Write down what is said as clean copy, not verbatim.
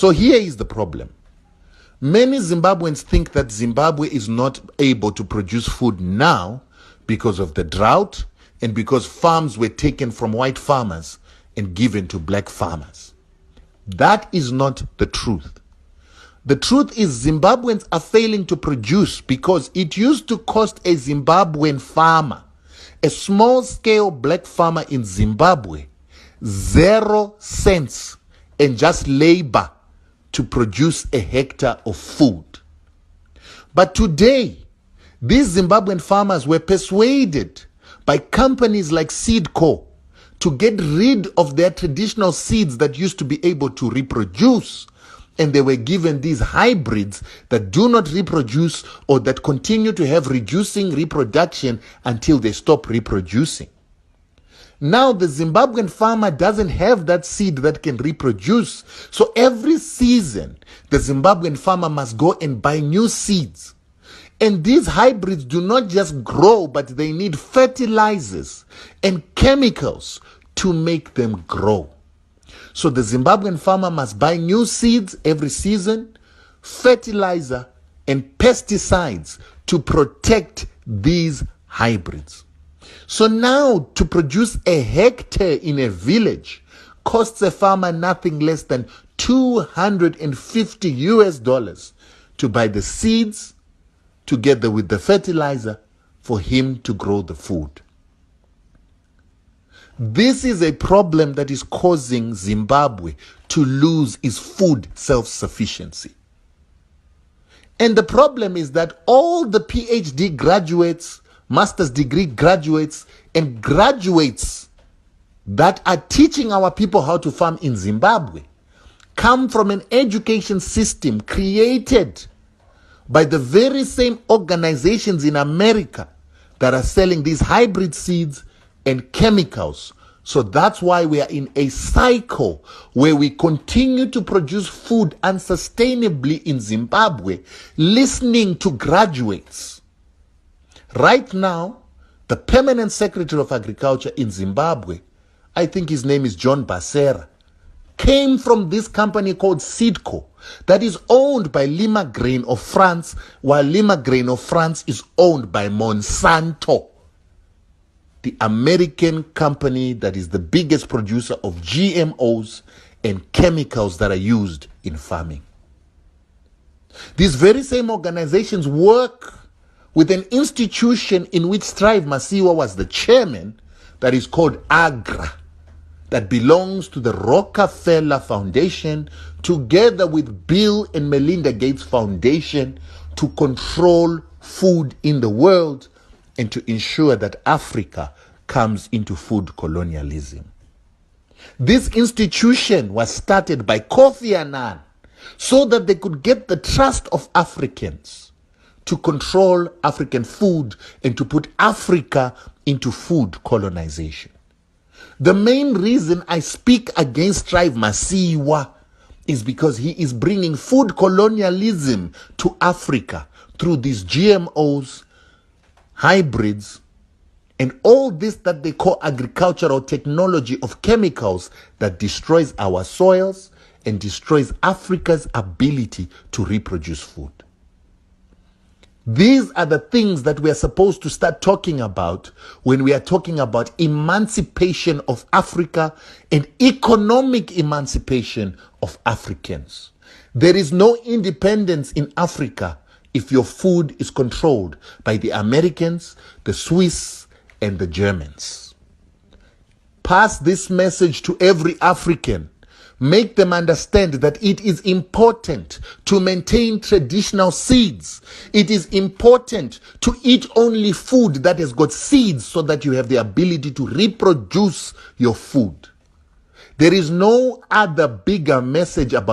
So here is the problem. Many Zimbabweans think that Zimbabwe is not able to produce food now because of the drought and because farms were taken from white farmers and given to black farmers. That is not the truth. The truth is Zimbabweans are failing to produce because it used to cost a Zimbabwean farmer, a small-scale black farmer in Zimbabwe, 0 cents and just labor to produce a hectare of food. But today, these Zimbabwean farmers were persuaded by companies like Seedco to get rid of their traditional seeds that used to be able to reproduce, and they were given these hybrids that do not reproduce or that continue to have reducing reproduction until they stop reproducing. Now the Zimbabwean farmer doesn't have that seed that can reproduce. So every season, the Zimbabwean farmer must go and buy new seeds. And these hybrids do not just grow, but they need fertilizers and chemicals to make them grow. So the Zimbabwean farmer must buy new seeds every season, fertilizer and pesticides to protect these hybrids. So now to produce a hectare in a village costs a farmer nothing less than $250 to buy the seeds together with the fertilizer for him to grow the food. This is a problem that is causing Zimbabwe to lose its food self-sufficiency. And the problem is that all the PhD graduates, master's degree graduates, and graduates that are teaching our people how to farm in Zimbabwe come from an education system created by the very same organizations in America that are selling these hybrid seeds and chemicals. So that's why we are in a cycle where we continue to produce food unsustainably in Zimbabwe, listening to graduates. Right now, the permanent secretary of agriculture in Zimbabwe, I think his name is John Basera, came from this company called Seedco that is owned by Lima Grain of France, while Lima Grain of France is owned by Monsanto, the American company that is the biggest producer of GMOs and chemicals that are used in farming. These very same organizations work with an institution in which Strive Masiwa was the chairman, that is called AGRA, that belongs to the Rockefeller Foundation, together with Bill and Melinda Gates Foundation, to control food in the world and to ensure that Africa comes into food colonialism. This institution was started by Kofi Annan so that they could get the trust of Africans to control African food and to put Africa into food colonization. The main reason I speak against Strive Masiwa is because he is bringing food colonialism to Africa through these GMOs, hybrids, and all this that they call agricultural technology of chemicals that destroys our soils and destroys Africa's ability to reproduce food. These are the things that we are supposed to start talking about when we are talking about emancipation of Africa and economic emancipation of Africans. There is no independence in Africa if your food is controlled by the Americans, the Swiss, and the Germans. Pass this message to every African. Make them understand that it is important to maintain traditional seeds. It is important to eat only food that has got seeds so that you have the ability to reproduce your food. There is no other bigger message about